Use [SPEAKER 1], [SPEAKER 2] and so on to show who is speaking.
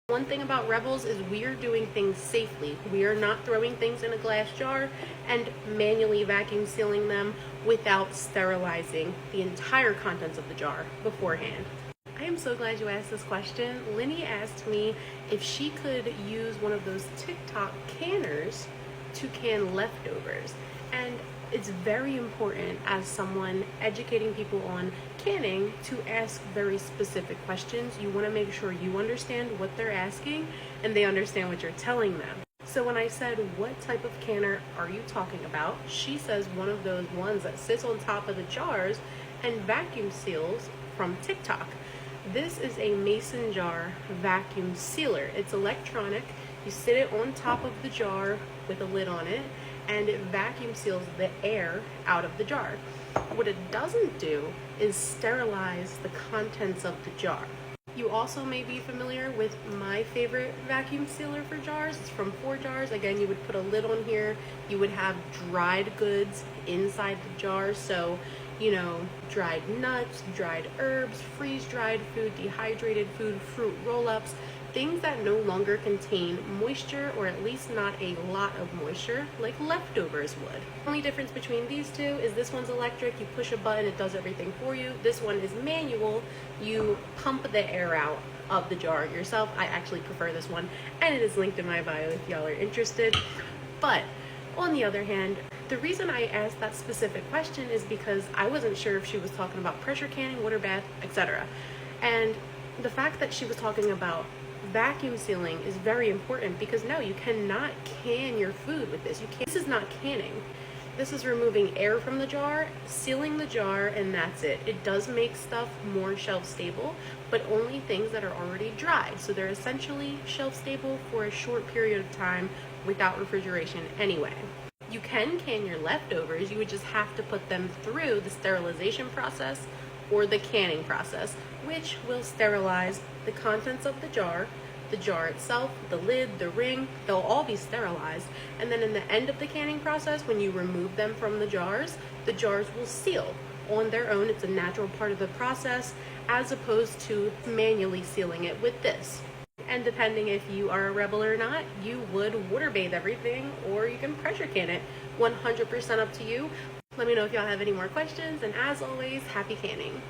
[SPEAKER 1] One thing about Rebels is we are doing things safely. We are not throwing things in a glass jar and manually vacuum sealing them without sterilizing the entire contents of the jar beforehand. I am so glad you asked this question. Linny asked me if she could use one of those TikTok canners to can leftovers. And it's very important as someone educating people on canning to ask very specific questions. You want to make sure you understand what they're asking and they understand what you're telling them. So when I said, what type of canner are you talking about? She says one of those ones that sits on top of the jars and vacuum seals from TikTok. This is a mason jar vacuum sealer. It's electronic. You sit it on top of the jar with a lid on it, and it vacuum seals the air out of the jar. What it doesn't do is sterilize the contents of the jar. You also may be familiar with my favorite vacuum sealer for jars. It's from 4Jars. Again, you would put a lid on here. You would have dried goods inside the jar. So, dried nuts, dried herbs, freeze-dried food, dehydrated food, fruit roll-ups, things that no longer contain moisture, or at least not a lot of moisture, like leftovers would. The only difference between these two is this one's electric. You push a button, it does everything for you. This one is manual. You pump the air out of the jar yourself. I actually prefer this one, and it is linked in my bio if y'all are interested. But on the other hand, the reason I asked that specific question is because I wasn't sure if she was talking about pressure canning, water bath, etc. And the fact that she was talking about vacuum sealing is very important, because no, you cannot can your food with this. This is not canning. This is removing air from the jar, sealing the jar, and that's it. It does make stuff more shelf stable, but only things that are already dry. So they're essentially shelf stable for a short period of time without refrigeration anyway. You can your leftovers. You would just have to put them through the sterilization process or the canning process, which will sterilize the contents of the jar itself, the lid, the ring. They'll all be sterilized. And then in the end of the canning process, when you remove them from the jars will seal on their own. It's a natural part of the process, as opposed to manually sealing it with this. And depending if you are a rebel or not, you would water bathe everything, or you can pressure can it. 100% up to you. Let me know if y'all have any more questions, and as always, happy canning.